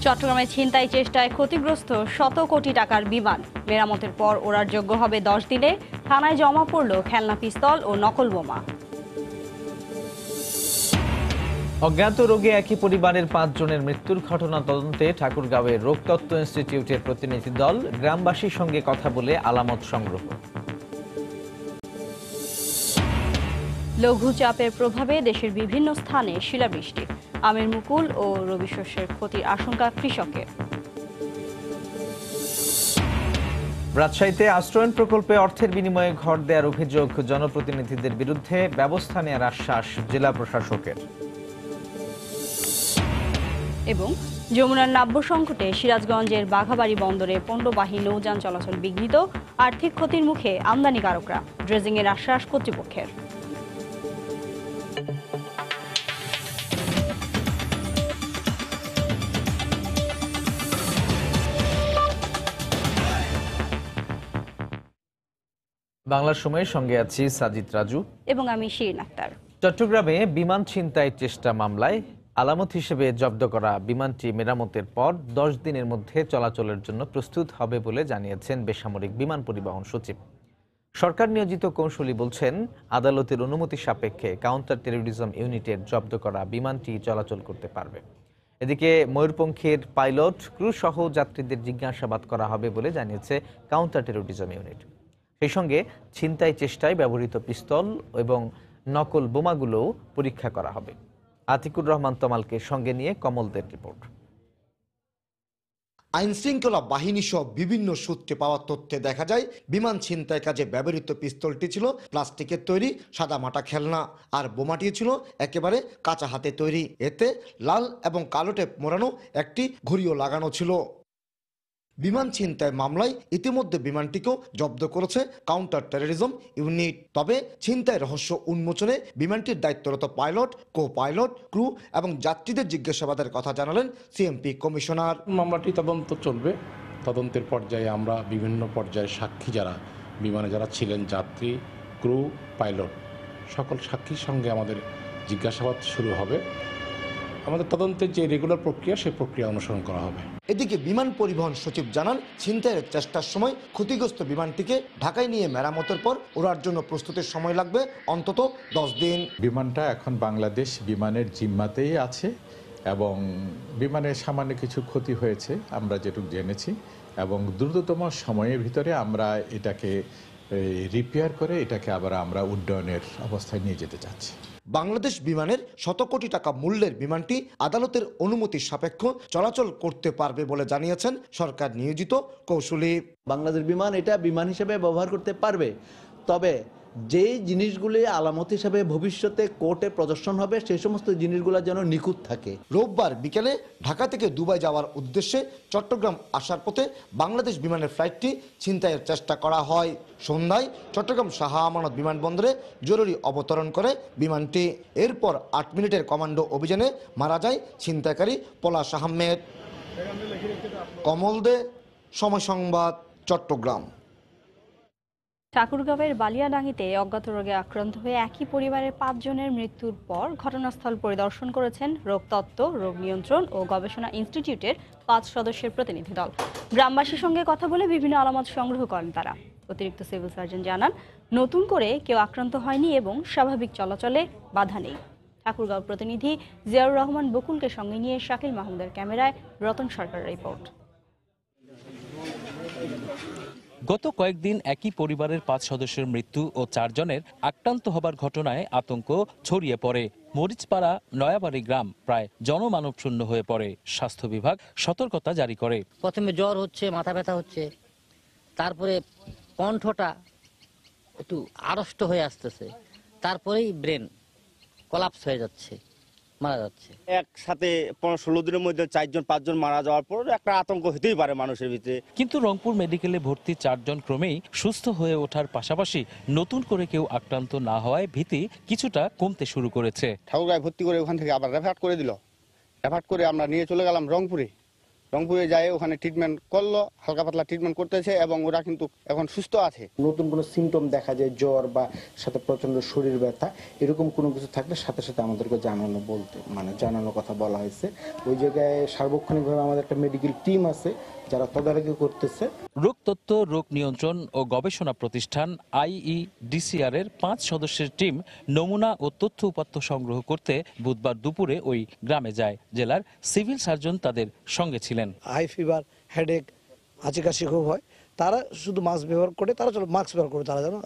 চট্টগ্রামে ছিনতাই চেষ্টায় ক্ষতিগ্রস্ত শত কোটি টাকার বিমান মেরামতের পর ওড়ার যোগ্য হবে 10 দিনে। থানায় জমা পড়ল খেলনা পিস্তল ও নকল বোমা। অজ্ঞাত রোগে একই পরিবারের 5 জনের মৃত্যুর ঘটনা তদন্তে ঠাকুরগাঁওয়ের রোগতত্ত্ব ইনস্টিটিউটের প্রতিনিধি দল গ্রামবাসীর সঙ্গে কথা বলে আলামত সংগ্রহ। লঘুচাপের প্রভাবে দেশের বিভিন্ন স্থানে শিলাবৃষ্টি, আমের মুকুল ও রবি শস্যের ক্ষতির আশঙ্কা কৃষকের। রাজশাহীতে আশ্রয়ণ প্রকল্পে অর্থের বিনিময়ে ঘর দেওয়ার অভিযোগ জনপ্রতিনিধিদের বিরুদ্ধে ব্যবস্থা নেওয়ার আশ্বাস জেলা প্রশাসকের। এবং যমুনার নাব্য সংকটে সিরাজগঞ্জের বাঘাবাড়ী বন্দরে পণ্যবাহী নৌযান চলাচল বিঘ্নিত, আর্থিক ক্ষতির মুখে আমদানিকারকরা, ড্রেজিংয়ের আশ্বাস কর্তৃপক্ষের। বাংলার সময়ের সঙ্গে আছি সাজিদ রাজু এবং আমি শিরিন আক্তার। চট্টগ্রামে বিমান ছিনতাই চেষ্টা মামলায় আলামত হিসেবে জব্দ করা বিমানটি মেরামতের পর 10 দিনের মধ্যে চলাচলের জন্য প্রস্তুত হবে বলে জানিয়েছেন বেসামরিক বিমান পরিবহন সচিব। সরকার নিয়োজিত কৌঁসুলি বলছেন, আদালতের অনুমতি সাপেক্ষে কাউন্টার টেরোরিজম ইউনিটের জব্দ করা বিমানটি চলাচল করতে পারবে। এদিকে ময়ূরপঙ্খীর পাইলট, ক্রু সহ যাত্রীদের জিজ্ঞাসাবাদ করা হবে বলে জানিয়েছে কাউন্টার টেরোরিজম ইউনিট। সেই সঙ্গে ছিনতাই চেষ্টায় ব্যবহৃত পিস্তল এবং নকল বোমাগুলোও পরীক্ষা করা হবে। আতিকুর রহমান তমালকে সঙ্গে নিয়ে কমলদের রিপোর্ট। আইনশৃঙ্খলা বাহিনী সহ বিভিন্ন সূত্রে পাওয়া তথ্যে দেখা যায়, বিমান ছিনতাই কাজে ব্যবহৃত পিস্তলটি ছিল প্লাস্টিকের তৈরি সাদামাটা খেলনা, আর বোমাটি ছিল একেবারে কাঁচা হাতে তৈরি। এতে লাল এবং কালো টেপ মোড়ানো একটি ঘুড়িও লাগানো ছিল। বিমান ছিনতাই মামলায় ইতিমধ্যে বিমানটিকেও জব্দ করেছে কাউন্টার টেরোরিজম ইউনিট। তবে ছিনতাই রহস্য উন্মোচনে বিমানটির দায়িত্বরত পাইলট, কো পাইলট, ক্রু এবং যাত্রীদের জিজ্ঞাসাবাদের কথা জানালেন সিএমপি কমিশনার। মামলাটি তদন্ত চলবে। তদন্তের পর্যায়ে আমরা বিভিন্ন পর্যায়ে সাক্ষী যারা বিমানে যারা ছিলেন, যাত্রী, ক্রু, পাইলট, সকল সাক্ষীর সঙ্গে আমাদের জিজ্ঞাসাবাদ শুরু হবে। আমাদের তদন্তের যে রেগুলার প্রক্রিয়া, সেই প্রক্রিয়া অনুসরণ করা হবে। এদিকে বিমান পরিবহন সচিব জানান, ছিনতাইয়ের চেষ্টার সময় ক্ষতিগ্রস্ত বিমানটিকে ঢাকায় নিয়ে মেরামতের পর ওড়ার জন্য প্রস্তুতির সময় লাগবে অন্তত 10 দিন। বিমানটা এখন বাংলাদেশ বিমানের জিম্মাতেই আছে এবং বিমানের সামান্য কিছু ক্ষতি হয়েছে আমরা যেটুকু জেনেছি, এবং দ্রুততম সময়ের ভিতরে আমরা এটাকে রিপেয়ার করে এটাকে আবার আমরা উড্ডয়নের অবস্থায় নিয়ে যেতে চাচ্ছি। বাংলাদেশ বিমানের শত কোটি টাকা মূল্যের বিমানটি আদালতের অনুমতি সাপেক্ষ চলাচল করতে পারবে বলে জানিয়েছেন সরকার নিয়োজিত কৌশলী। বাংলাদেশ বিমান এটা বিমান হিসেবে ব্যবহার করতে পারবে, তবে যেই জিনিসগুলি আলামত হিসাবে ভবিষ্যতে কোর্টে প্রদর্শন হবে সেই সমস্ত জিনিসগুলো যেন নিখুঁত থাকে। রোববার বিকেলে ঢাকা থেকে দুবাই যাওয়ার উদ্দেশ্যে চট্টগ্রাম আসার পথে বাংলাদেশ বিমানের ফ্লাইটটি ছিনতাইয়ের চেষ্টা করা হয়। সন্ধ্যায় চট্টগ্রাম শাহ আমানত বিমানবন্দরে জরুরি অবতরণ করে বিমানটি। এরপর 8 মিনিটের কমান্ডো অভিযানে মারা যায় ছিনতাইকারী পলাশ আহমেদ। কমল দে, সময় সংবাদ, চট্টগ্রাম। ঠাকুরগাঁওয়ের বালিয়াডাঙ্গিতে অজ্ঞাত রোগে আক্রান্ত হয়ে একই পরিবারের 5 জনের মৃত্যুর পর ঘটনাস্থল পরিদর্শন করেছেন রোগতত্ত্ব, রোগ নিয়ন্ত্রণ ও গবেষণা ইনস্টিটিউটের 5 সদস্যের প্রতিনিধি দল। গ্রামবাসীর সঙ্গে কথা বলে বিভিন্ন আলামত সংগ্রহ করেন তারা। অতিরিক্ত সিভিল সার্জন জানান, নতুন করে কেউ আক্রান্ত হয়নি এবং স্বাভাবিক চলাচলে বাধা নেই। ঠাকুরগাঁও প্রতিনিধি জিয়াউর রহমান বকুলকে সঙ্গে নিয়ে শাকিল মাহমুদের ক্যামেরায় রতন সরকারের রিপোর্ট। গত কয়েকদিন একই পরিবারের 5 সদস্যের মৃত্যু ও 4 জনের আক্রান্ত হবার ঘটনায় আতঙ্ক ছড়িয়ে পড়ে। মরিচপাড়া নয়াবাড়ি গ্রাম প্রায় জনমানব শূন্য হয়ে পড়ে। স্বাস্থ্য বিভাগ সতর্কতা জারি করে। প্রথমে জ্বর হচ্ছে, মাথা ব্যথা হচ্ছে, তারপরে কণ্ঠটা একটু আড়ষ্ট হয়ে আসতেছে, তারপরেই ব্রেন কোলাপস হয়ে যাচ্ছে, মারা যাচ্ছে। একসাথে 15-16 দিনের মধ্যে 4-5 জন মারা যাওয়ার পর একটা আতঙ্ক হতেই পারে মানুষের ভিতরে। কিন্তু রংপুর মেডিকেলে ভর্তি 4 জন ক্রমেই সুস্থ হয়ে ওঠার পাশাপাশি নতুন করে কেউ আক্রান্ত না হওয়ায় ভীতি কিছুটা কমতে শুরু করেছে। ঠাকুরগাঁয় ভর্তি করে ওখান থেকে আবার রেফার করে দিল। রেফার করে আমরা নিয়ে চলে গেলাম রংপুরে। রংপুরে যায় ওখানে ট্রিটমেন্ট করলো, হালকা পাতলা ট্রিটমেন্ট করতেছে এবং ওরা কিন্তু এখন সুস্থ আছে। নতুন কোনো সিমটম দেখা যায়, জ্বর বা সাথে প্রচন্ড শরীর ব্যথা, এরকম কোনো কিছু থাকলে সাথে সাথে আমাদেরকে জানানোর কথা বলা হয়েছে। ওই জায়গায় সার্বক্ষণিকভাবে আমাদের একটা মেডিকেল টিম আছে যারা তদারকি করতেছে। রোগতত্ত্ব, রোগ নিয়ন্ত্রণ ও গবেষণা প্রতিষ্ঠান IEDCR এর 5 সদস্যের টিম নমুনা ও তথ্য উপাত্ত সংগ্রহ করতে বুধবার দুপুরে ওই গ্রামে যায়। জেলার সিভিল সার্জন তাদের সঙ্গে ছিলেন। হাই ফিভার, হেডেক, হাঁচি কাশি খুব হয়, তারা শুধু মাস্ক ব্যবহার করে, মাস্ক ব্যবহার করে তারা জানো,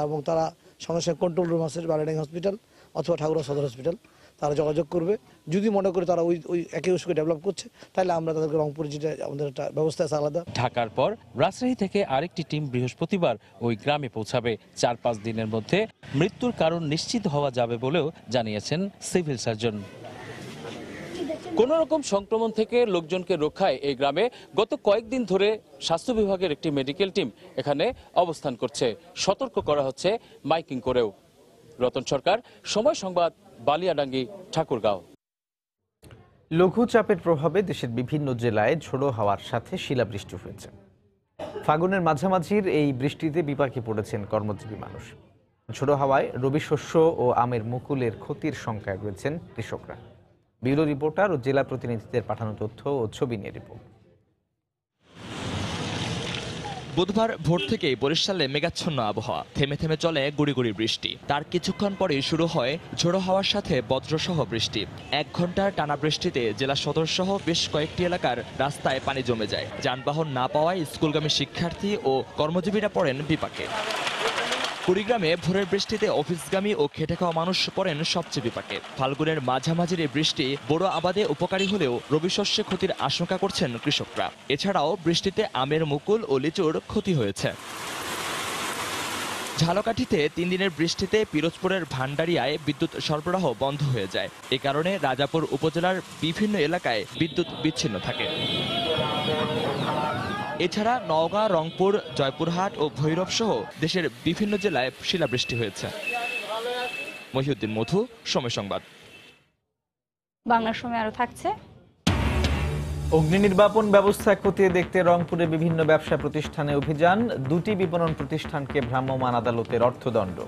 এবং তারা সঙ্গে সঙ্গে কন্ট্রোল রুম আছে বালিডাঙ্গি হসপিটাল অথবা ঠাকুরা সদর হসপিটাল, তারা যোগাযোগ করবে। যদি মনে করে তারা ওই একই ওষুধকে ডেভেলপ করছে, তাহলে আমরা তাদেরকে রংপুর যেটা আমাদের একটা ব্যবস্থা আছে আলাদা। ঢাকার পর রাজশাহী থেকে আরেকটি টিম বৃহস্পতিবার ওই গ্রামে পৌঁছাবে। 4-5 দিনের মধ্যে মৃত্যুর কারণ নিশ্চিত হওয়া যাবে বলেও জানিয়েছেন সিভিল সার্জন। কোন রকম সংক্রমণ থেকে লোকজনকে রক্ষায় এই গ্রামে গত কয়েকদিন ধরে স্বাস্থ্য বিভাগের একটি মেডিকেল টিম এখানে অবস্থান করছে। সতর্ক করা হচ্ছে মাইকিং করেও। রতন সরকার, সময় সংবাদ, বালিয়াডাঙ্গি, ঠাকুরগাঁও। লঘুচাপের প্রভাবে দেশের বিভিন্ন জেলায় ঝোড়ো হাওয়ার সাথে শিলাবৃষ্টি হয়েছে। ফাগুনের মাঝামাঝির এই বৃষ্টিতে বিপাকে পড়েছেন কর্মজীবী মানুষ। ঝোড়ো হাওয়ায় রবি শস্য ও আমের মুকুলের ক্ষতির শঙ্কায় রয়েছেন কৃষকরা। ব্যুরো রিপোর্টার ও জেলা প্রতিনিধিদের পাঠানো তথ্য ও ছবি নিয়ে রিপোর্ট। বুধবার ভোর থেকেই বরিশালে মেঘাচ্ছন্ন আবহাওয়া, থেমে থেমে চলে গুড়ি গুড়ি বৃষ্টি। তার কিছুক্ষণ পরেই শুরু হয় ঝোড়ো হাওয়ার সাথে বজ্রসহ বৃষ্টি। 1 ঘন্টার টানা বৃষ্টিতে জেলা সদর সহ বেশ কয়েকটি এলাকার রাস্তায় পানি জমে যায়। যানবাহন না পাওয়ায় স্কুলগামী শিক্ষার্থী ও কর্মজীবীরা পড়েন বিপাকে। কুড়িগ্রামে ভোরের বৃষ্টিতে অফিসগামী ও খেটে খাওয়া মানুষ পড়েন সবচেয়ে বিপাকে। ফাল্গুনের মাঝামাঝির এই বৃষ্টি বড় আবাদে উপকারী হলেও রবি শস্যে ক্ষতির আশঙ্কা করছেন কৃষকরা। এছাড়াও বৃষ্টিতে আমের মুকুল ও লিচুর ক্ষতি হয়েছে। ঝালকাঠিতে 3 দিনের বৃষ্টিতে পিরোজপুরের ভান্ডারিয়ায় বিদ্যুৎ সরবরাহ বন্ধ হয়ে যায়। এ কারণে রাজাপুর উপজেলার বিভিন্ন এলাকায় বিদ্যুৎ বিচ্ছিন্ন থাকে। এছাড়া নওগাঁ, রংপুর, জয়পুরহাট ও ভৈরব সহ দেশের বিভিন্ন জেলায় শিলাবৃষ্টি হয়েছে। মহিউদ্দিন মধু, সময় সংবাদ। বাংলার সময় আরো থাকছে। অগ্নি নির্বাপন ব্যবস্থা খতিয়ে দেখতে রংপুরে বিভিন্ন ব্যবসা প্রতিষ্ঠানে অভিযান। 2টি বিপণন প্রতিষ্ঠানকে ভ্রাম্যমাণ আদালতের অর্থদণ্ড।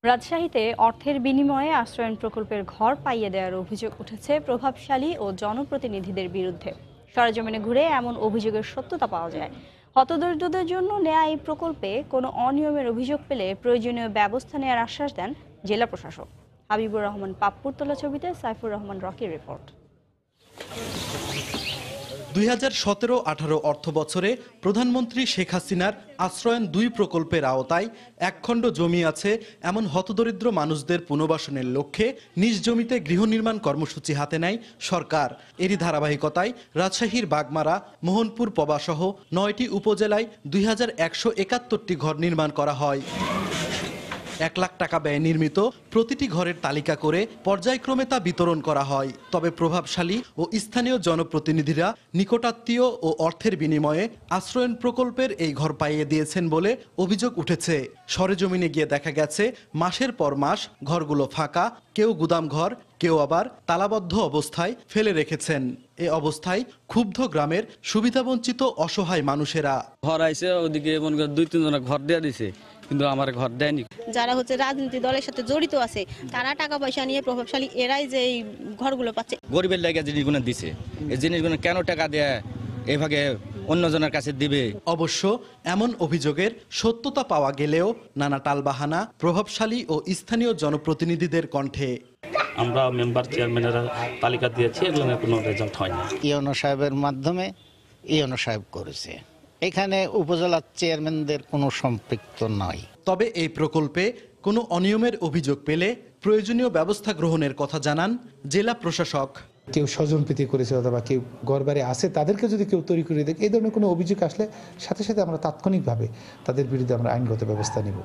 রাজশাহীতে অর্থের বিনিময়ে আশ্রয়ণ প্রকল্পের ঘর পাইয়ে দেওয়ার অভিযোগ উঠেছে প্রভাবশালী ও জনপ্রতিনিধিদের বিরুদ্ধে। সরেজমিনে ঘুরে এমন অভিযোগের সত্যতা পাওয়া যায়। হতদরিদ্রদের জন্য নেয়া এই প্রকল্পে কোনো অনিয়মের অভিযোগ পেলে প্রয়োজনীয় ব্যবস্থা নেওয়ার আশ্বাস দেন জেলা প্রশাসক। হাবিবুর রহমান পাপ্পুর তোলা ছবিতে সাইফুর রহমান রকির রিপোর্ট। 2017-18 অর্থ বছরে প্রধানমন্ত্রী শেখ হাসিনার আশ্রয়ণ 2 প্রকল্পের আওতায় একখণ্ড জমি আছে এমন হতদরিদ্র মানুষদের পুনর্বাসনের লক্ষ্যে নিজ জমিতে গৃহ নির্মাণ কর্মসূচি হাতে নেয় সরকার। এরই ধারাবাহিকতায় রাজশাহীর বাগমারা, মোহনপুর পবাসহ 9টি উপজেলায় 2171টি ঘর নির্মাণ করা হয়। 1 লাখ টাকা ব্যয়ে নির্মিত প্রতিটি ঘরের তালিকা করে পর্যায়ক্রমে তা বিতরণ করা হয়। তবে প্রভাবশালী ও স্থানীয় জনপ্রতিনিধিরা নিকটাত্মীয় ও অর্থের বিনিময়ে আশ্রয়ণ প্রকল্পের এই ঘর পাইয়ে দিয়েছেন বলে অভিযোগ উঠেছে। সরেজমিনে গিয়ে দেখা গেছে মাসের পর মাস ঘরগুলো ফাঁকা, কেউ গুদাম ঘর, কেউ আবার তালাবদ্ধ অবস্থায় ফেলে রেখেছেন। এ অবস্থায় ক্ষুব্ধ গ্রামের সুবিধাবঞ্চিত অসহায় মানুষেরা। ঘর আইছে, ওদিকে মনে করে 2-3 জন ঘর দিয়ে দিছে, কিন্তু আমার ঘর দেয়নি। যারা রাজনীতি দলের সাথে জড়িত আছে তারা টাকা পয়সা নিয়ে প্রভাবশালী এরাই যে এই ঘরগুলো পাচ্ছে। গরিবের লাগে জিনিসগুলো দিছে, এই জিনিসগুলো কেন টাকা দেয় এভাবে অন্যজনের কাছে দিবে? অবশ্য এমন অভিযোগের সত্যতা পাওয়া গেলেও নানা টালবাহানা প্রভাবশালী ও স্থানীয় জনপ্রতিনিধিদের কণ্ঠে। আমরা মেম্বার চেয়ারম্যানের তালিকা দিয়েছি, এগুলো কোনো রেজাল্ট হয়নি। ইওনো সাহেবের মাধ্যমে ইওনো সাহেব করেছে, এখানে উপজেলা চেয়ারম্যানদের কোনো সম্পৃক্ত নয়। তবে এই প্রকল্পে কোনো অনিয়মের অভিযোগ পেলে প্রয়োজনীয় ব্যবস্থা গ্রহণের কথা জানান জেলা প্রশাসক। কেউ স্বজনপ্রীতি করেছে অথবা কেউ ঘরবাড়ি আছে তাদেরকে যদি কেউ তৈরি করে দেয়, এই ধরনের কোনো অভিযোগ আসলে সাথে সাথে আমরা তাৎক্ষণিকভাবে তাদের বিরুদ্ধে আমরা আইনগত ব্যবস্থা নেব।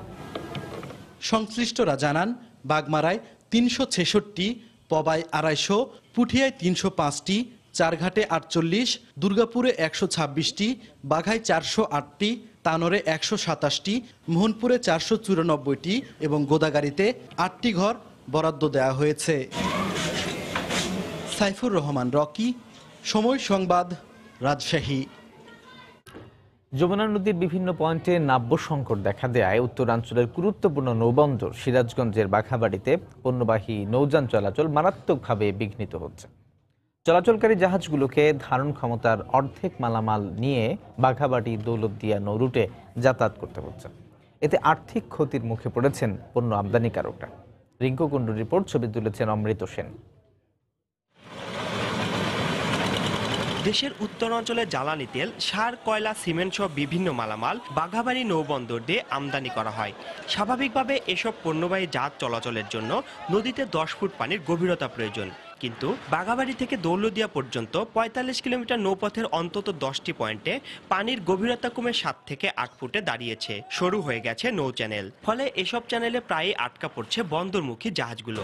সংশ্লিষ্টরা জানান বাগমারায় 366, পবায় 250, পুঠিয়ায় 305টি, চারঘাটে 48, দুর্গাপুরে 126টি, বাঘায় 408টি, তানোরে 127টি, মোহনপুরে 494টি এবং গোদাগাড়িতে 8টি ঘর বরাদ্দ দেওয়া হয়েছে। সাইফুর রহমান রকি, সময় সংবাদ, রাজশাহী। যমুনা নদীর বিভিন্ন পয়েন্টে নাব্য সংকট দেখা দেয় উত্তরাঞ্চলের গুরুত্বপূর্ণ নৌবন্দর সিরাজগঞ্জের বাঘাবাড়িতে পণ্যবাহী নৌযান চলাচল মারাত্মকভাবে বিঘ্নিত হচ্ছে। চলাচলকারী জাহাজগুলোকে ধারণ ক্ষমতার অর্ধেক মালামাল নিয়ে বাঘাবাড়ি দৌলতদিয়া নৌরুটে যাতায়াত করতে হচ্ছে। এতে আর্থিক ক্ষতির মুখে পড়েছেন পণ্য আমদানিকারকরা। রিঙ্কু কুণ্ডুর রিপোর্ট, ছবি তুলেছেন অমৃত সেন। দেশের উত্তরাঞ্চলে জ্বালানি তেল, সার, কয়লা, সিমেন্ট সহ বিভিন্ন মালামাল বাঘাবাড়ি নৌবন্দর দিয়ে আমদানি করা হয়। স্বাভাবিকভাবে এসব পণ্যবাহী জাহাজ চলাচলের জন্য নদীতে 10 ফুট পানির গভীরতা প্রয়োজন। কিন্তু বাঘাবাড়ি থেকে দৌলতদিয়া পর্যন্ত 45 কিলোমিটার নৌপথের অন্তত 10টি পয়েন্টে পানির গভীরতা কমে 7 থেকে 8 ফুটে দাঁড়িয়েছে। সরু হয়ে গেছে নৌ চ্যানেল। ফলে এসব চ্যানেলে প্রায়ই আটকা পড়ছে বন্দরমুখী জাহাজগুলো।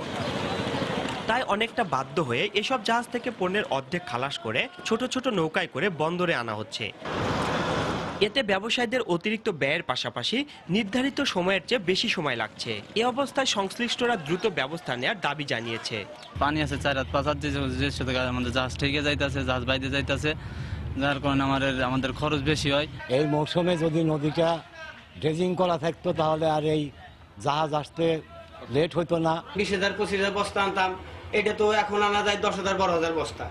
তাই অনেকটা বাধ্য হয়ে এসব জাহাজ থেকে পণ্যের অর্ধেক খালাস করে ছোট ছোট নৌকায় করে বন্দরে আনা হচ্ছে। এতে ব্যবসায়ীদের অতিরিক্ত ব্যয়ের পাশাপাশি নির্ধারিত সময়ের চেয়ে বেশি সময় লাগছে। এ অবস্থায় সংশ্লিষ্টরা দ্রুত ব্যবস্থা নেওয়ার দাবি জানিয়েছে। পানি আছে 4-5 আমাদের জাহাজ ঠেকে যাইতেছে, জাহাজ বাইরে যাইতেছে, যার কারণে আমাদের খরচ বেশি হয়। এই মৌসুমে যদি নদীটা ড্রেজিং করা থাকতো তাহলে আর এই জাহাজ আসতে লেট হইতো না। 20,000-25,000 বস্তা আনতাম, এটা তো এখন আনা যায় 10,000-12,000 বস্তা।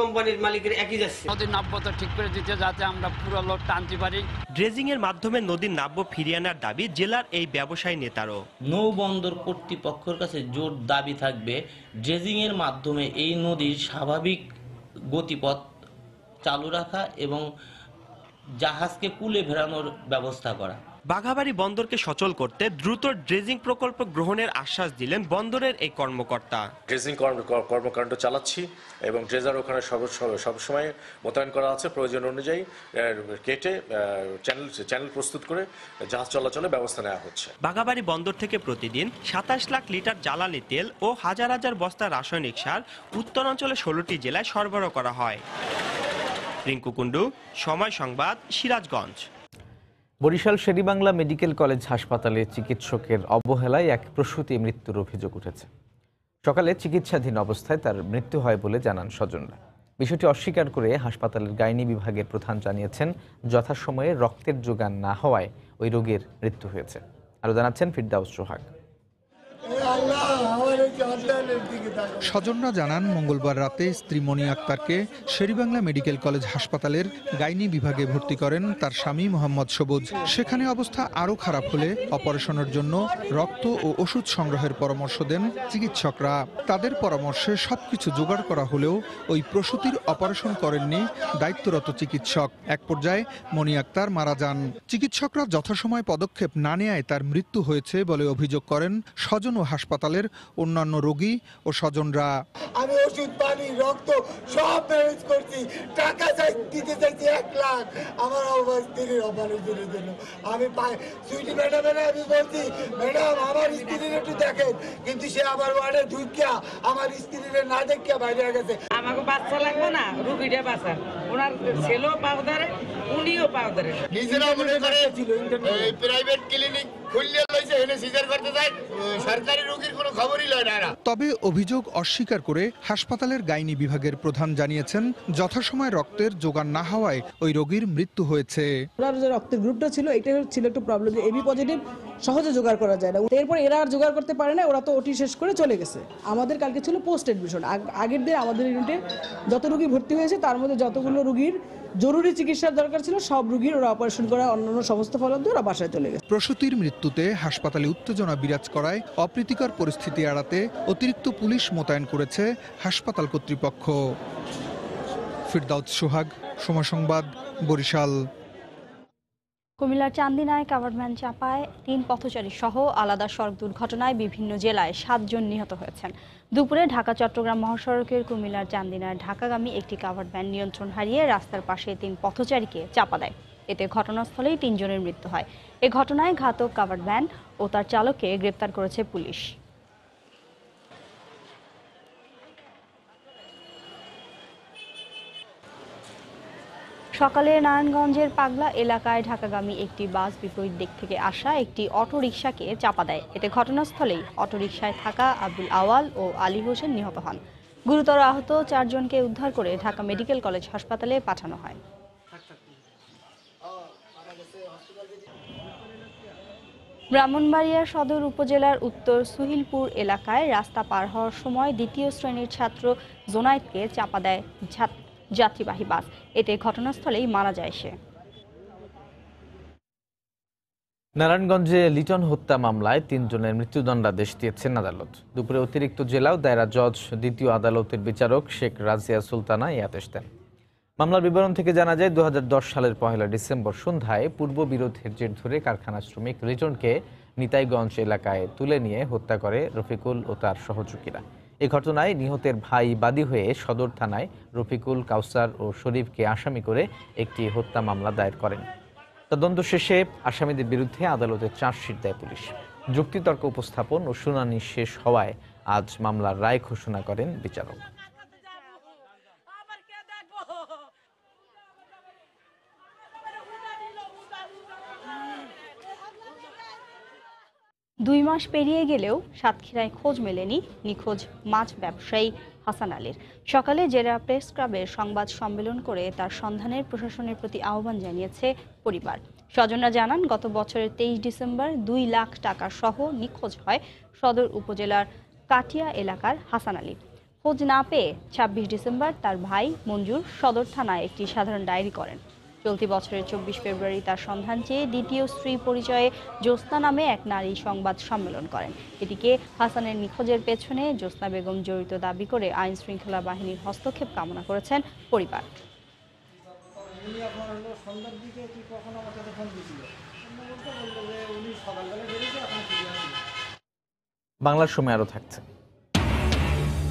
কোম্পানির মালিকের একই যাচ্ছে। নদীর নাব্যতা ঠিক করে দিতে, যাতে আমরা পুরো লোডটা আনতে পারি। ড্রেজিং এর মাধ্যমে নদীর নাব্য ফিরিয়ে আনার দাবি জেলার এই ব্যবসায়ী নেতারও। নৌবন্দর কর্তৃপক্ষের কাছে জোর দাবি থাকবে ড্রেজিং এর মাধ্যমে এই নদীর স্বাভাবিক গতিপথ চালু রাখা এবং জাহাজকে কুলে ভেড়ানোর ব্যবস্থা করা। বাঘাবাড়ি বন্দরকে সচল করতে দ্রুত ড্রেজিং প্রকল্প গ্রহণের আশ্বাস দিলেন বন্দরের এই কর্মকর্তা। ড্রেজিং কর্মকাণ্ড চালাচ্ছি এবং ড্রেজার ওখানে সবসময় মোতায়েন করা আছে। প্রয়োজন অনুযায়ী কেটে চ্যানেল প্রস্তুত করে জাহাজ চলাচলের ব্যবস্থা নেওয়া হচ্ছে। বাঘাবাড়ি বন্দর থেকে প্রতিদিন 27 লাখ লিটার জ্বালানি তেল ও হাজার হাজার বস্তা রাসায়নিক সার উত্তরাঞ্চলের 16টি জেলায় সরবরাহ করা হয়। রিঙ্কু কুণ্ডু, সময় সংবাদ, সিরাজগঞ্জ। বরিশাল শেরেবাংলা মেডিকেল কলেজ হাসপাতালে চিকিৎসকের অবহেলায় এক প্রসূতি মৃত্যুর অভিযোগ উঠেছে। সকালে চিকিৎসাধীন অবস্থায় তার মৃত্যু হয় বলে জানান স্বজনরা। বিষয়টি অস্বীকার করে হাসপাতালের গাইনি বিভাগের প্রধান জানিয়েছেন, যথাসময়ে রক্তের যোগান না হওয়ায় ওই রোগীর মৃত্যু হয়েছে। আরও জানাচ্ছেন ফিরদাউস সোহাগ। স্বজনরা জানান, মঙ্গলবার রাতে স্ত্রী মনি আক্তারকে শেরেবাংলা মেডিকেল কলেজ হাসপাতালের গাইনি বিভাগে ভর্তি করেন তার স্বামী মোহাম্মদ সবুজ। সেখানে অবস্থা আরও খারাপ হলে অপারেশনের জন্য রক্ত ও ওষুধ সংগ্রহের পরামর্শ দেন চিকিৎসকরা। তাদের পরামর্শে সবকিছু জোগাড় করা হলেও ওই প্রসূতির অপারেশন করেননি দায়িত্বরত চিকিৎসক। এক পর্যায়ে মনি আক্তার মারা যান। চিকিৎসকরা যথাসময় পদক্ষেপ না নেয়ায় তার মৃত্যু হয়েছে বলে অভিযোগ করেন স্বজন ও হাসপাতালের অন্যান্য রোগী ও স্বজনরা। আমি ওষুধ, পানি, রক্ত সব ম্যানেজ করছি, টাকা দিতে চাইছি 1 লাখ আমার স্ত্রীর অপারেশনের জন্য। আমি সুইটি ম্যাডামের আমি বলছি, ম্যাডাম আমার স্ত্রীর একটু দেখেন, কিন্তু সে আমার ওয়ার্ডে ঢুকিয়া আমার স্ত্রীর না দেখিয়া বাইরে গেছে। আমাকে বাচ্চা লাগবে না, রুগীটা বাঁচান, ওনার ছেলেও পাও ধরে, উনিও পাও ধরে। নিজেরা মনে করে প্রাইভেট ক্লিনিক খুললে লইছে, এনে সিজার করতে যায়, সরকারি রোগীর কোনো খবরই লয় না। তবে অভিযোগ অস্বীকার করে হাসপাতালের গাইনি বিভাগের প্রধান জানিয়েছেন, যথাসময় রক্তের যোগান না হওয়ায় ওই রোগীর মৃত্যু হয়েছে। ওনার যে রক্তের গ্রুপটা ছিল, এটা ছিল একটু প্রবলেম, যে এবি পজিটিভ সহজে জোগাড় করা যায় না। এরপর এরা আর জোগাড় করতে পারে না, ওরা তো ওটি শেষ করে চলে গেছে। আমাদের কালকে ছিল পোস্ট এডমিশন। আগের দিন আমাদের ইউনিটে যত রোগী ভর্তি হয়েছে তার মধ্যে যতগুলো রোগীর জরুরি চিকিৎসার দরকার ছিল সব রোগীর ওরা অপারেশন করা, অন্যান্য সমস্ত ফলত ওরা বাসায় চলে গেছে। প্রসূতির মৃত্যুতে হাসপাতালে উত্তেজনা বিরাজ করায় অপ্রীতিকর পরিস্থিতি এড়াতে অতিরিক্ত পুলিশ মোতায়েন করেছে হাসপাতাল কর্তৃপক্ষ। ফিরদাউস সোহাগ, সময় সংবাদ, বরিশাল। কুমিল্লার চান্দিনায় কাভার্ডভ্যান চাপায় 3 পথচারী সহ আলাদা সড়ক দুর্ঘটনায় বিভিন্ন জেলায় 7 জন নিহত হয়েছেন। দুপুরে ঢাকা চট্টগ্রাম মহাসড়কের কুমিল্লার চান্দিনায় ঢাকাগামী একটি কাভার্ডভ্যান নিয়ন্ত্রণ হারিয়ে রাস্তার পাশে 3 পথচারীকে চাপা দেয়। এতে ঘটনাস্থলেই 3 জনের মৃত্যু হয়। এ ঘটনায় ঘাতক কাভার্ডভ্যান ও তার চালককে গ্রেপ্তার করেছে পুলিশ। সকালে নারায়ণগঞ্জের পাগলা এলাকায় ঢাকাগামী একটি বাস বিপরীত দিক থেকে আসা একটি অটোরিকশাকে চাপা দেয়। এতে ঘটনাস্থলেই অটোরিকশায় থাকা আব্দুল আওয়াল ও আলী হোসেন নিহত হন। গুরুতর আহত 4 জনকে উদ্ধার করে ঢাকা মেডিকেল কলেজ হাসপাতালে পাঠানো হয়। ব্রাহ্মণবাড়িয়া সদর উপজেলার উত্তর সুহিলপুর এলাকায় রাস্তা পার হওয়ার সময় দ্বিতীয় শ্রেণীর ছাত্র জোনায়েদকে চাপা দেয় যাত্রীবাহী বাস। এতে ঘটনাস্থলেই মারা যায় সে। নারায়ণগঞ্জে লিটন হত্যা মামলায় 3 জনের মৃত্যুদণ্ডাদেশ দিয়েছেন আদালত। দুপুরে অতিরিক্ত জেলা ও দায়রা জজ দ্বিতীয় আদালতের বিচারক শেখ রাজিয়া সুলতানা এই আদেশ দেন। মামলার বিবরণ থেকে জানা যায় 2010 সালের 1 ডিসেম্বর সন্ধ্যায় পূর্ব বিরোধের জের ধরে কারখানা শ্রমিক লিটনকে নিতাইগঞ্জ এলাকায় তুলে নিয়ে হত্যা করে রফিকুল ও তার সহযোগীরা। এই ঘটনায় নিহতের ভাই বাদী হয়ে সদর থানায় রফিকুল, কাউসার ও শরীফকে আসামি করে একটি হত্যা মামলা দায়ের করেন। তদন্ত শেষে আসামিদের বিরুদ্ধে আদালতে চার্জশিট দেয় পুলিশ। যুক্তিতর্ক উপস্থাপন ও শুনানি শেষ হওয়ায় আজ মামলার রায় ঘোষণা করেন বিচারক। 2 মাস পেরিয়ে গেলেও সাতক্ষীরায় খোঁজ মেলেনি নিখোঁজ মাছ ব্যবসায়ী হাসান আলীর। সকালে জেলা প্রেস ক্লাবের সংবাদ সম্মেলন করে তার সন্ধানের প্রশাসনের প্রতি আহ্বান জানিয়েছে পরিবার। স্বজনরা জানান, গত বছরের 23 ডিসেম্বর 2 লাখ টাকা সহ নিখোঁজ হয় সদর উপজেলার কাটিয়া এলাকার হাসান আলী। খোঁজ না পেয়ে 26 ডিসেম্বর তার ভাই মঞ্জুর সদর থানায় একটি সাধারণ ডায়েরি করেন। চলতি বছরের 24 ফেব্রুয়ারি তার সন্ধান চেয়ে দ্বিতীয় স্ত্রী পরিচয়ে জ্যোৎস্না নামে এক নারী সংবাদ সম্মেলন করেন। এদিকে হাসানের নিখোঁজের পেছনে জ্যোৎস্না বেগম জড়িত দাবি করে আইন শৃঙ্খলা বাহিনীর হস্তক্ষেপ কামনা করেছেন পরিবার। বাংলার সময় আরো থাকছে।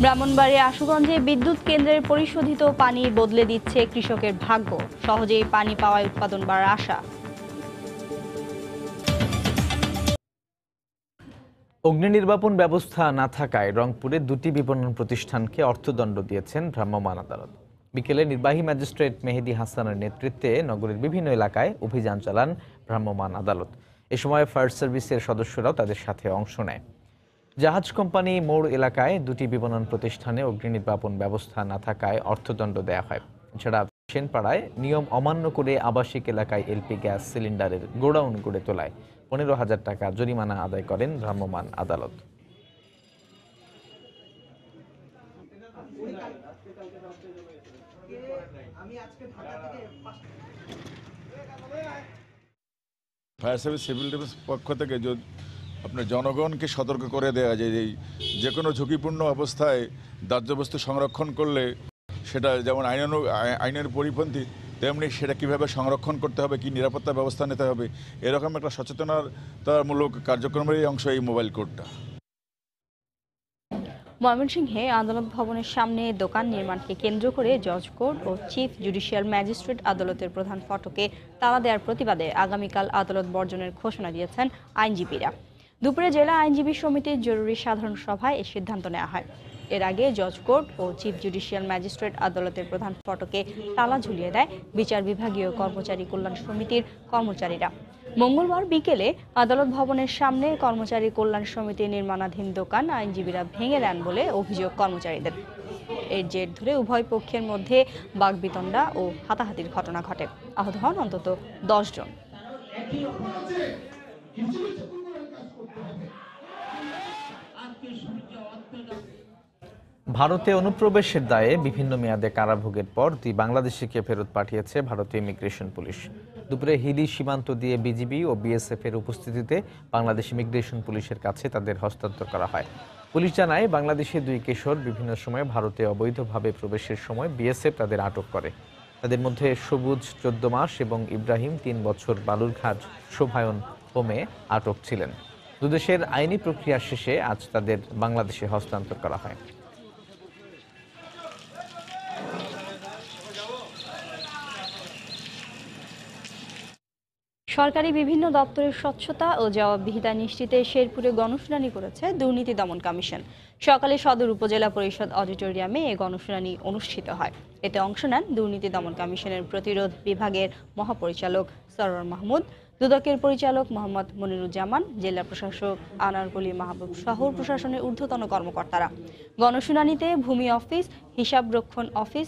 ব্রাহ্মণবাড়িয়া আশুগঞ্জে বিদ্যুৎ কেন্দ্রের পরিশোধিত পানি বদলে দিচ্ছে কৃষকের ভাগ্য। সহজেই পানি পাওয়ায় উৎপাদন বাড়ার আশা। অগ্নি নির্বাপন ব্যবস্থা না থাকায় রংপুরে 2টি বিপণন প্রতিষ্ঠানকে অর্থদণ্ড দিয়েছেন ভ্রাম্যমাণ আদালত। বিকেলে নির্বাহী ম্যাজিস্ট্রেট মেহেদী হাসানের নেতৃত্বে নগরীর বিভিন্ন এলাকায় অভিযান চালান ভ্রাম্যমাণ আদালত। এ সময় ফায়ার সার্ভিসের সদস্যরাও তাদের সাথে অংশ নেয়। জাহাজ কোম্পানি মোড় এলাকায় 2টি বিপণন প্রতিষ্ঠানে অগ্নি নির্বাপন ব্যবস্থা না থাকায় অর্থদণ্ড দেওয়া হয়। এছাড়া সেনপাড়ায় নিয়ম অমান্য করে আবাসিক এলাকায় এলপি গ্যাস সিলিন্ডারের গোডাউন গড়ে তোলায় 15,000 টাকা জরিমানা আদায় করেন ভ্রাম্যমাণ আদালত। ফায়ার সার্ভিস সিভিল ডিফেন্স পক্ষ থেকে আপনার জনগণকে সতর্ক করে দেওয়া যে যে কোনো ঝুঁকিপূর্ণ অবস্থায় দাহ্য বস্তু সংরক্ষণ করলে সেটা যেমন আইনের পরিপন্থী, তেমনি সেটা কিভাবে সংরক্ষণ করতে হবে, কি নিরাপত্তা ব্যবস্থা নিতে হবে, এরকম একটা সচেতনতামূলক কার্যক্রমেরই অংশ এই মোবাইল কোর্টটা। ময়মনসিংহে আদালত ভবনের সামনে দোকান নির্মাণকে কেন্দ্র করে জজ কোর্ট ও চিফ জুডিশিয়াল ম্যাজিস্ট্রেট আদালতের প্রধান ফটকে তালা দেওয়ার প্রতিবাদে আগামীকাল আদালত বর্জনের ঘোষণা দিয়েছেন আইনজীবীরা। দুপুরে জেলা আইনজীবী সমিতির জরুরি সাধারণ সভায় এই সিদ্ধান্ত নেওয়া হয়। এর আগে জজ কোর্ট ও চিফ জুডিশিয়াল ম্যাজিস্ট্রেট আদালতের প্রধান ফটকে তালা ঝুলিয়ে দেয় বিচার বিভাগীয় কর্মচারী কল্যাণ সমিতির কর্মচারীরা। মঙ্গলবার বিকেলে আদালত ভবনের সামনে কর্মচারী কল্যাণ সমিতির নির্মাণাধীন দোকান আইনজীবীরা ভেঙে দেন বলে অভিযোগ কর্মচারীদের। এর জের ধরে উভয় পক্ষের মধ্যে বাগবিতণ্ডা ও হাতাহাতির ঘটনা ঘটে। আহত হন অন্তত 10 জন। ভারতে অনুপ্রবেশের দায়ে বিভিন্ন মেয়াদে কারাভোগের পর 2 বাংলাদেশিকে ফেরত পাঠিয়েছে ভারতীয় ইমিগ্রেশন পুলিশ। দুপুরে হিলি সীমান্ত দিয়ে বিজিবি ও বিএসএফ এর উপস্থিতিতে বাংলাদেশ ইমিগ্রেশন পুলিশের কাছে তাদের হস্তান্তর করা হয়। পুলিশ জানায়, বাংলাদেশের 2 কিশোর বিভিন্ন সময় ভারতে অবৈধভাবে প্রবেশের সময় বিএসএফ তাদের আটক করে। তাদের মধ্যে সবুজ 14 মাস এবং ইব্রাহিম 3 বছর বালুরঘাট শোভায়ন হোমে আটক ছিলেন। দুদেশের আইনি প্রক্রিয়া শেষে আজ তাদের বাংলাদেশে হস্তান্তর করা হয়। সরকারি বিভিন্ন দপ্তরের স্বচ্ছতা ও জবাবদিহিতা নিশ্চিতে শেরপুরে গণশুনানি করেছে দুর্নীতি দমন কমিশন। সকালে সদর উপজেলা পরিষদ অডিটোরিয়ামে এ গণশুনানি অনুষ্ঠিত হয়। এতে অংশ নেন দুর্নীতি দমন কমিশনের প্রতিরোধ বিভাগের মহাপরিচালক সরওয়ার মাহমুদ, দুদকের পরিচালক মোহাম্মদ মনিরুজ্জামান, জেলা প্রশাসক আনারকলি মাহবুব সহ প্রশাসনের ঊর্ধ্বতন কর্মকর্তারা। গণশুনানিতে ভূমি অফিস, হিসাবরক্ষণ অফিস,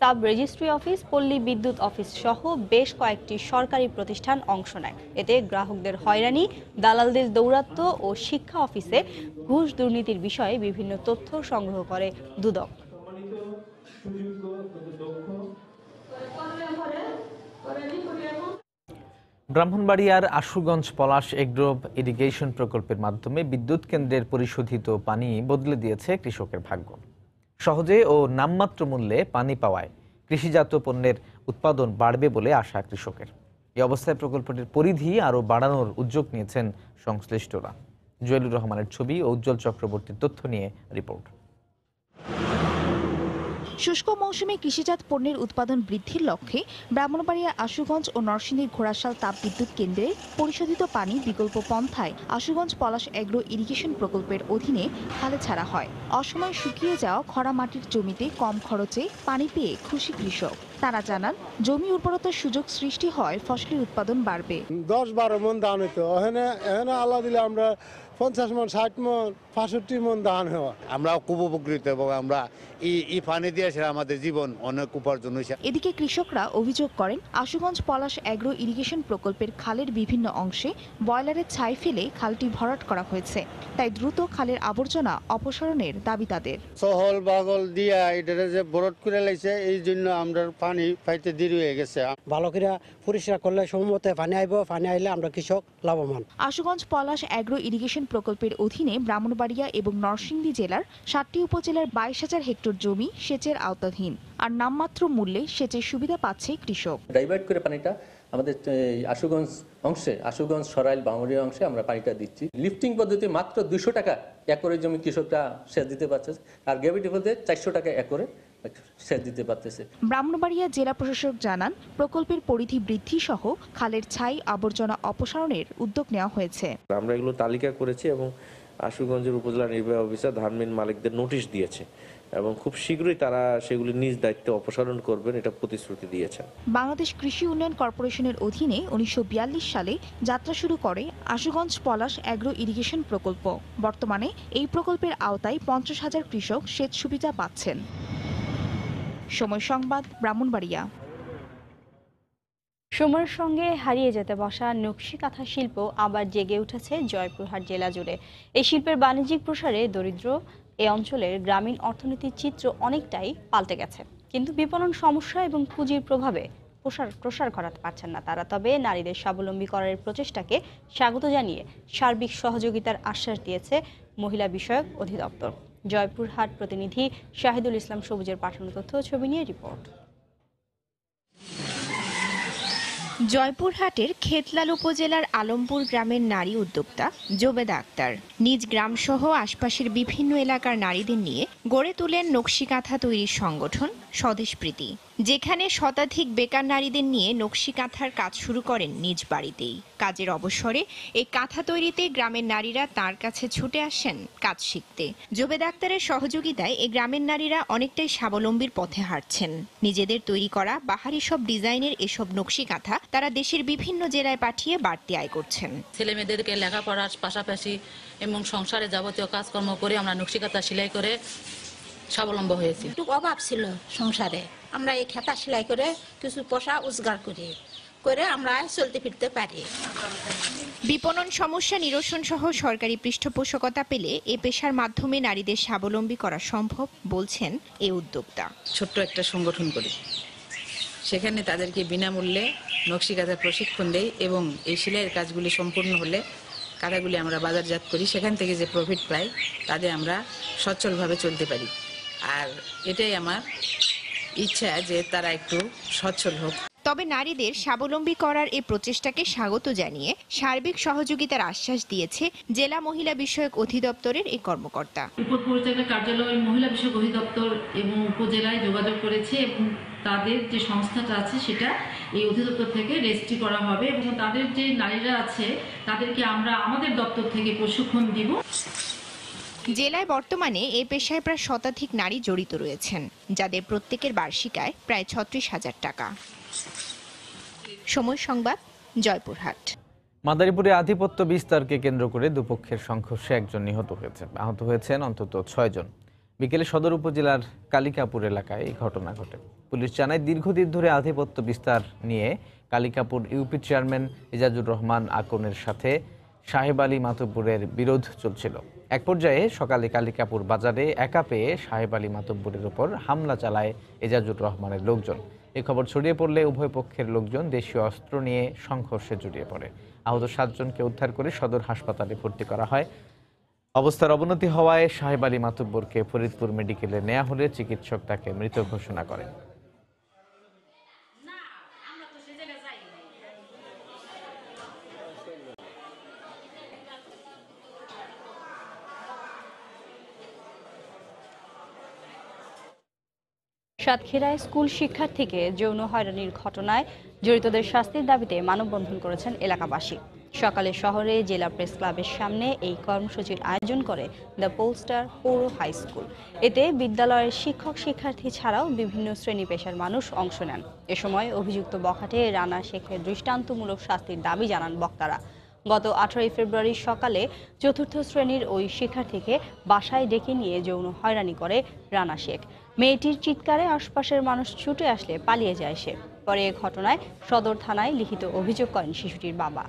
সাব রেজিস্ট্রি অফিস, পল্লী বিদ্যুৎ অফিস সহ বেশ কয়েকটি সরকারি প্রতিষ্ঠান অংশ নেয়। এতে গ্রাহকদের হয়রানি, দালালদের দৌরাত্ম্য ও শিক্ষা অফিসে ঘুষ দুর্নীতির বিষয়ে বিভিন্ন তথ্য সংগ্রহ করে দুদক। ব্রাহ্মণবাড়িয়ার আশুগঞ্জ পলাশ এগ্রোভ ইরিগেশন প্রকল্পের মাধ্যমে বিদ্যুৎ কেন্দ্রের পরিশোধিত পানি বদলে দিয়েছে কৃষকের ভাগ্য। সহজে ও নামমাত্র মূল্যে পানি পাওয়ায় কৃষিজাত পণ্যের উৎপাদন বাড়বে বলে আশা কৃষকের। এই অবস্থায় প্রকল্পটির পরিধি আরও বাড়ানোর উদ্যোগ নিয়েছেন সংশ্লিষ্টরা। জুয়েলুর রহমানের ছবি ও উজ্জ্বল চক্রবর্তীর তথ্য নিয়ে রিপোর্ট। শুষ্ক মৌসুমে কৃষিজাত পণ্যের উৎপাদন বৃদ্ধির লক্ষ্যে ব্রাহ্মণবাড়িয়া আশুগঞ্জ ও নরসিংদীর ঘোড়াশাল তাপবিদ্যুৎ কেন্দ্রে পরিশোধিত পানি বিকল্প পন্থায় আশুগঞ্জ পলাশ এগ্রো ইরিগেশন প্রকল্পের অধীনে খালে ছাড়া হয়। অসময়ে শুকিয়ে যাওয়া খরা মাটির জমিতে কম খরচে পানি পেয়ে খুশি কৃষক। তারা জানান, জমি উর্বরতার সুযোগ সৃষ্টি হয় ফসলের উৎপাদন বাড়বে। 10-12 মন ধান হইতো, এখানে আল্লাহ দিলে আমরা 50 মন, 60 মন, 65 মন ধান হওয়া। আমরা খুব উপকৃত এবং আমরা এই পানি দিয়ে আমাদের জীবন অনেক উপার্জন হয়েছে। এদিকে কৃষকরা অভিযোগ করেন, আশুগঞ্জ পলাশ এগ্রো ইরিগেশন প্রকল্পের খালের বিভিন্ন অংশে বয়লারের ছাই ফেলে খালটি ভরাট করা হয়েছে। তাই দ্রুত খালের আবর্জনা অপসারণের দাবি তাদের। সহল বাগল দিয়া এটা যে ভরাট করে লাইছে, এই জন্য আমরা পানি পাইতে দেরি হয়ে গেছে। ভালো করে পরিষ্কার করলে সম্মতে পানি আইব, পানি আইলে আমরা কৃষক লাভবান। আশুগঞ্জ পলাশ এগ্রো ইরিগেশন প্রকল্পের অধীনে ব্রাহ্মণবাড়িয়া এবং নরসিংদী জেলার 7টি উপজেলার 22,000 হেক্টর জমি সেচের আওতাধীন। আর নামমাত্র মূল্যে সেচের সুবিধা পাচ্ছে কৃষক। ডাইভার্ট করে পানিটা আমাদের আশুগঞ্জ অংশে, আশুগঞ্জ সরাইল বামুরিয়া অংশে আমরা পানিটা দিচ্ছি। লিফটিং পদ্ধতি মাত্র 200 টাকা একরে জমি কৃষকরা সেচ দিতে পারছে, আর গ্র্যাভিটি পদ্ধতি 400 টাকা একরে সেচ দিতে পারতেছে। ব্রাহ্মণবাড়িয়া জেলা প্রশাসক জানান, প্রকল্পের পরিধি বৃদ্ধি সহ খালের ছাই আবর্জনা অপসারণের উদ্যোগ নেওয়া হয়েছে। আমরা এগুলো তালিকা করেছি এবং আশুগঞ্জের উপজেলা নির্বাহী অফিসার ধানমিল মালিকদের নোটিশ দিয়েছে এবং খুব শীঘ্রই তারা সেগুলি নিজ দায়িত্বে অপসারণ করবেন, এটা প্রতিশ্রুতি দিয়েছেন। বাংলাদেশ কৃষি উন্নয়ন কর্পোরেশনের অধীনে 1942 সালে যাত্রা শুরু করে আশুগঞ্জ পলাশ এগ্রো ইরিগেশন প্রকল্প। বর্তমানে এই প্রকল্পের আওতায় 50,000 কৃষক সেচ সুবিধা পাচ্ছেন। সময় সংবাদ, ব্রাহ্মণবাড়িয়া। সময়ের সঙ্গে হারিয়ে যেতে বসা নকশি কাঁথা শিল্প আবার জেগে উঠেছে জয়পুরহাট জেলা জুড়ে। এই শিল্পের বাণিজ্যিক প্রসারে দরিদ্র এই অঞ্চলের গ্রামীণ অর্থনীতির চিত্র অনেকটাই পাল্টে গেছে। কিন্তু বিপণন সমস্যা এবং পুঁজির প্রভাবে প্রসার ঘটাতে পারছেন না তারা। তবে নারীদের স্বাবলম্বী করার প্রচেষ্টাকে স্বাগত জানিয়ে সার্বিক সহযোগিতার আশ্বাস দিয়েছে মহিলা বিষয়ক অধিদপ্তর। জয়পুরহাট প্রতিনিধি শাহিদুল ইসলাম সবুজের পাঠানো তথ্য ছবি নিয়ে রিপোর্ট। জয়পুরহাটের খেতলাল উপজেলার আলমপুর গ্রামের নারী উদ্যোক্তা জোবেদা আক্তার নিজ গ্রামসহ আশপাশের বিভিন্ন এলাকার নারীদের নিয়ে গড়ে তোলেন নকশি কাঁথা তৈরির সংগঠন স্বদেশপ্রীতি, যেখানে শতাধিক বেকার নারীদের নিয়ে নকশি কাঁথার কাজ শুরু করেন নিজ বাড়িতেই। কাজের অবসরে এই কাঁথা তৈরিতে গ্রামের নারীরা তার কাছে ছুটে আসেন কাজ শিখতে। জোবেদা আক্তারের সহযোগিতায় এই গ্রামের নারীরা অনেকটাই স্বাবলম্বীর পথে হাঁটছেন। নিজেদের তৈরি করা বাহারি সব ডিজাইনের এসব নকশি কাঁথা তারা দেশের বিভিন্ন জেলায় পাঠিয়ে বাড়তি আয় করছেন। ছেলে মেয়েদেরকে লেখাপড়ার পাশাপাশি এবং সংসারে যাবতীয় কাজকর্ম করে আমরা নকশি কাঁথা সেলাই করে স্বাবলম্বী হয়েছি। একটু অভাব ছিল সংসারে, আমরা এই খেতা সেলাই করে কিছু পয়সা রোজগার করে আমরা চলতে ফিরতে পারি। বিপণন সমস্যা নিরসন সহ সরকারি পৃষ্ঠপোষকতা পেলে এ পেশার মাধ্যমে নারীদের স্বাবলম্বী করা সম্ভব বলছেন এই উদ্যোক্তা। ছোট্ট একটা সংগঠন করি, সেখানে তাদেরকে বিনামূল্যে নকশি কাঁথার প্রশিক্ষণ দেই এবং এই সেলাইয়ের কাজগুলি সম্পূর্ণ হলে কাঁথাগুলি আমরা বাজারজাত করি। সেখান থেকে যে প্রফিট পাই তাতে আমরা সচ্ছলভাবে চলতে পারি। আর এটাই আমার ইচ্ছা যে তারা একটু সচ্ছল হোক। তবে নারীদের স্বাবলম্বী করার এই প্রচেষ্টাকে স্বাগত জানিয়ে সার্বিক সহযোগিতার আশ্বাস দিয়েছে জেলা মহিলা বিষয়ক অধিদপ্তরের এই কর্মকর্তা। উপপরিচালক কার্যালয় মহিলা বিষয়ক অধিদপ্তর এবং উপজেলায় যোগাযোগ করেছে এবং তাদের যে সংস্থাটা আছে সেটা এই অধিদপ্তর থেকে রেজিস্ট্রি করা হবে এবং তাদের যে নারীরা আছে তাদেরকে আমরা আমাদের দপ্তর থেকে প্রশিক্ষণ দিব। জেলায় বর্তমানে এই পেশায় প্রায় শতাধিক নারী জড়িত রয়েছেন, যাদের প্রত্যেকের বার্ষিক আয় প্রায় ৩৬,০০০ টাকা। সময় সংবাদ, জয়পুরহাট। মাদারীপুরে আধিপত্য বিস্তারকে কেন্দ্র করে দুপক্ষের সংঘর্ষে একজন নিহত হয়েছে, আহত হয়েছেন অন্তত ৬ জন। বিকেলে সদর উপজেলার কালিকাপুর এলাকায় এই ঘটনা ঘটে। পুলিশ জানায়, দীর্ঘদিন ধরে আধিপত্য বিস্তার নিয়ে কালিকাপুর ইউপি চেয়ারম্যান এজাজুর রহমান আকনের সাথে সাহেব আলী মাতব্বরের বিরোধ চলছিল। এক পর্যায়ে সকালে কালিকাপুর বাজারে একা পেয়ে সাহেব আলী মাতব্বরের উপর হামলা চালায় এজাজুর রহমানের লোকজন। এই খবর ছড়িয়ে পড়লে উভয় পক্ষের লোকজন দেশীয় অস্ত্র নিয়ে সংঘর্ষে জড়িয়ে পড়ে। আহত ৭ জনকে উদ্ধার করে সদর হাসপাতালে ভর্তি করা হয়। অবস্থার অবনতি হওয়ায় সাহেব আলী মাতব্বরকে ফরিদপুর মেডিকেলে নেওয়া হলে চিকিৎসক তাকে মৃত ঘোষণা করেন। সাতক্ষীরায় স্কুল শিক্ষার্থীকে যৌন হয়রানির ঘটনায় জড়িতদের শাস্তির দাবিতে মানববন্ধন করেছেন এলাকাবাসী। সকালে শহরে জেলা প্রেস ক্লাবের সামনে এই কর্মসূচির আয়োজন করে দ্য পোলস্টার পৌর হাই স্কুল। এতে বিদ্যালয়ের শিক্ষক শিক্ষার্থী ছাড়াও বিভিন্ন শ্রেণী পেশার মানুষ অংশ নেন। এ সময় অভিযুক্ত বখাটে রানা শেখের দৃষ্টান্তমূলক শাস্তির দাবি জানান বক্তারা। গত 18 ফেব্রুয়ারি সকালে 4র্থ শ্রেণীর ওই শিক্ষার্থীকে বাসায় ডেকে নিয়ে যৌন হয়রানি করে রানা শেখ। মেয়েটির চিৎকারে আশপাশের মানুষ ছুটে আসলে পালিয়ে যায় সে। পরে এ ঘটনায় সদর থানায় লিখিত অভিযোগ করেন শিশুটির বাবা।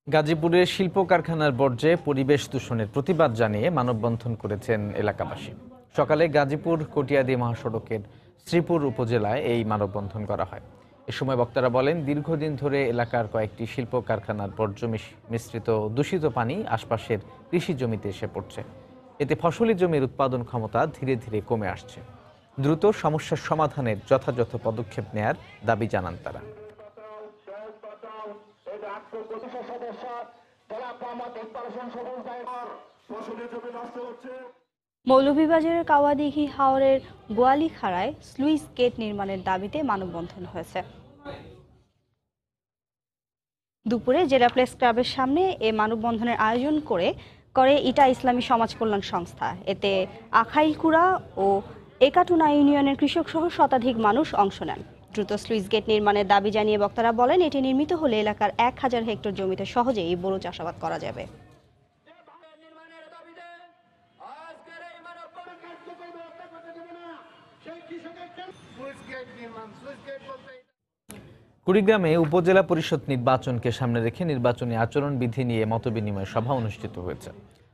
গাজীপুরের শিল্প কারখানার বর্জ্যে পরিবেশ দূষণের প্রতিবাদ জানিয়ে মানববন্ধন করেছেন এলাকাবাসী। সকালে গাজীপুর কটিয়াদি মহাসড়কের শ্রীপুর উপজেলায় এই মানববন্ধন করা হয়। এ সময় বক্তারা বলেন, দীর্ঘদিন ধরে এলাকার কয়েকটি শিল্প কারখানার বর্জ্য মিশ্রিত দূষিত পানি আশপাশের কৃষি জমিতে এসে পড়ছে। এতে ফসলি জমির উৎপাদন ক্ষমতা ধীরে ধীরে কমে আসছে। দ্রুত সমস্যার সমাধানের যথাযথ পদক্ষেপ নেয়ার দাবি জানান তারা। মৌলভীবাজারের কাওয়াদিঘি হাওরের গোয়ালিখাড়ায় স্লুইস গেট নির্মাণের দাবিতে মানববন্ধন হয়েছে। দুপুরে জেলা প্রেস ক্লাবের সামনে এ মানববন্ধনের আয়োজন করে ইটা ইসলামী সমাজ কল্যাণ সংস্থা। এতে আখাইলকুড়া ও একাটুনা ইউনিয়নের কৃষক সহ শতাধিক মানুষ অংশ নেন। দ্রুত স্লুইস গেট নির্মাণের দাবি জানিয়ে বক্তারা বলেন, এটি নির্মিত হলে এলাকার 1000 হেক্টর জমিতে সহজেই বোরো চাষাবাদ করা যাবে। কুড়িগ্রামে উপজেলা পরিষদ নির্বাচনকে সামনে রেখে নির্বাচনী আচরণবিধি নিয়ে মতবিনিময় সভা অনুষ্ঠিত হয়েছে।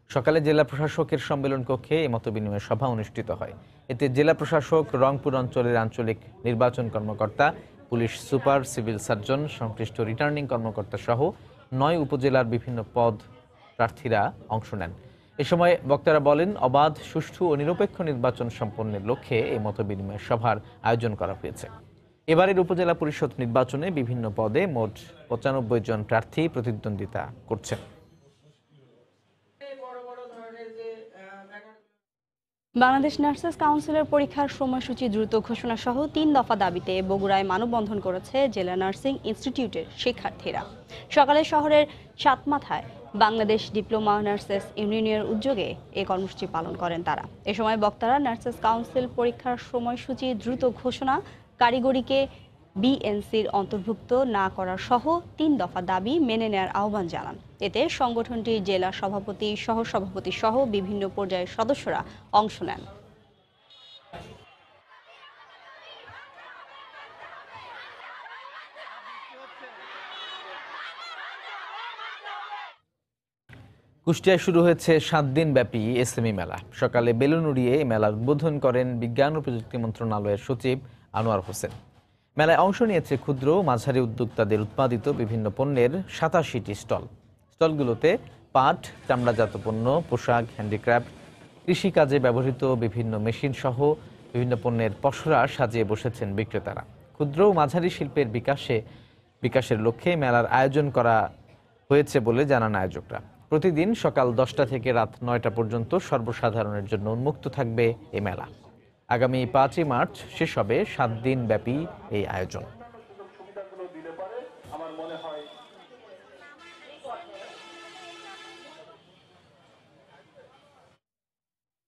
সকালে জেলা প্রশাসকের সম্মেলন কক্ষে এই মতবিনিময় সভা অনুষ্ঠিত হয়। এতে জেলা প্রশাসক, রংপুর অঞ্চলের আঞ্চলিক নির্বাচন কর্মকর্তা, পুলিশ সুপার, সিভিল সার্জন, সংশ্লিষ্ট রিটার্নিং কর্মকর্তা সহ 9 উপজেলার বিভিন্ন পদ প্রার্থীরা অংশ নেন। এ সময় বক্তারা বলেন, অবাধ, সুষ্ঠু ও নিরপেক্ষ নির্বাচন সম্পন্নের লক্ষ্যে এই মতবিনিময় সভার আয়োজন করা হয়েছে। এবারের উপজেলা পরিষদ নির্বাচনে বিভিন্ন পদে মোট 95 জন প্রার্থী প্রতিদ্বন্দ্বিতা করছেন। বাংলাদেশ নার্সেস কাউন্সিলের পরীক্ষার সময়সূচি দ্রুত ঘোষণা সহ 3 দফা দাবিতে বগুড়ায় মানববন্ধন করেছে জেলা নার্সিং ইনস্টিটিউটের শিক্ষার্থীরা। সকালে শহরের সাতমাথায় বাংলাদেশ ডিপ্লোমা নার্সেস ইউনিয়নের উদ্যোগে এই কর্মসূচি পালন করেন তারা। এ সময় বক্তারা নার্সেস কাউন্সিল পরীক্ষার সময়সূচি দ্রুত ঘোষণা, কারিগরিকে বিএনসির অন্তর্ভুক্ত না করার সহ 3 দফা দাবি মেনে নেওয়ার আহ্বান জানান। এতে সংগঠনটির জেলা সভাপতি, সহসভাপতি সহ বিভিন্ন পর্যায়ের সদস্যরা অংশ নেন। কুষ্টিয়ায় শুরু হয়েছে 7 দিন ব্যাপী এসএমই মেলা। সকালে বেলুন উড়িয়ে মেলার উদ্বোধন করেন বিজ্ঞান ও প্রযুক্তি মন্ত্রণালয়ের সচিব আনোয়ার হোসেন। মেলায় অংশ নিয়েছে ক্ষুদ্র মাঝারি উদ্যোক্তাদের উৎপাদিত বিভিন্ন পণ্যের 87টি স্টলগুলোতে পাট, চামড়াজাত পণ্য, পোশাক, হ্যান্ডিক্রাফট, কৃষিকাজে ব্যবহৃত বিভিন্ন মেশিন সহ বিভিন্ন পণ্যের পসরা সাজিয়ে বসেছেন বিক্রেতারা। ক্ষুদ্র ও মাঝারি শিল্পের বিকাশের লক্ষ্যে মেলার আয়োজন করা হয়েছে বলে জানান আয়োজকরা। প্রতিদিন সকাল 10টা থেকে রাত 9টা পর্যন্ত সর্বসাধারণের জন্য উন্মুক্ত থাকবে এই মেলা। আগামী 5ই মার্চ শেষ হবে 7 দিন ব্যাপী এই আয়োজন।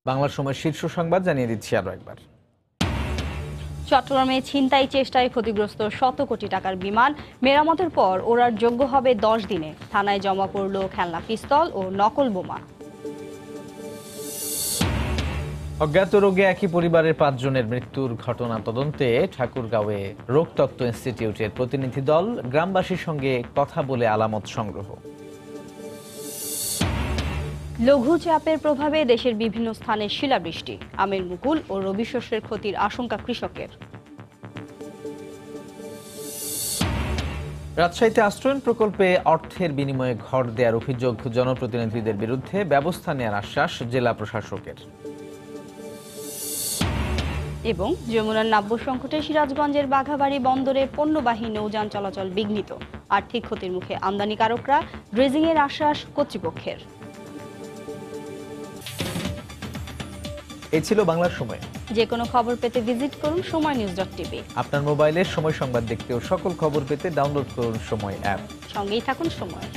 বাংলার সময় শীর্ষ সংবাদ জানিয়ে দিচ্ছি আরো একবার। চট্টগ্রামে ছিনতাই চেষ্টায় ক্ষতিগ্রস্ত 100 কোটি টাকার বিমান মেরামতের পর ওড়ার যোগ্য হবে 10 দিনে। থানায় জমা পড়ল খেলনা পিস্তল ও নকল বোমা। অজ্ঞাত রোগে একই পরিবারের 5 জনের মৃত্যুর ঘটনা তদন্তে ঠাকুরগাঁওয়ে রোগতত্ত্ব ইনস্টিটিউটের প্রতিনিধি দল গ্রামবাসীর সঙ্গে কথা বলে আলামত সংগ্রহ। লঘুচাপের প্রভাবে দেশের বিভিন্ন স্থানে শিলাবৃষ্টি, আমের মুকুল ও রবি শস্যের ক্ষতির আশঙ্কা কৃষকের। রাজশাহীতে আশ্রয়ণ প্রকল্পে অর্থের বিনিময়ে ঘর দেওয়ার অভিযোগ জনপ্রতিনিধিদের বিরুদ্ধে ব্যবস্থা নেওয়ার আশ্বাস জেলা প্রশাসকের। এবং যমুনার নাব্য সংকটে সিরাজগঞ্জের বাঘাবাড়ী বন্দরে পণ্যবাহী নৌযান চলাচল বিঘ্নিত, আর্থিক ক্ষতির মুখে আমদানিকারকরা, ড্রেজিংয়ের আশ্বাস কর্তৃপক্ষের। এই ছিল বাংলার সময়। যে কোনো খবর পেতে ভিজিট করুন সময়নিউজ.tv। আপনার মোবাইলে সময় সংবাদ দেখতে ও সকল খবর পেতে ডাউনলোড করুন সময় অ্যাপ। সঙ্গেই থাকুন সময়।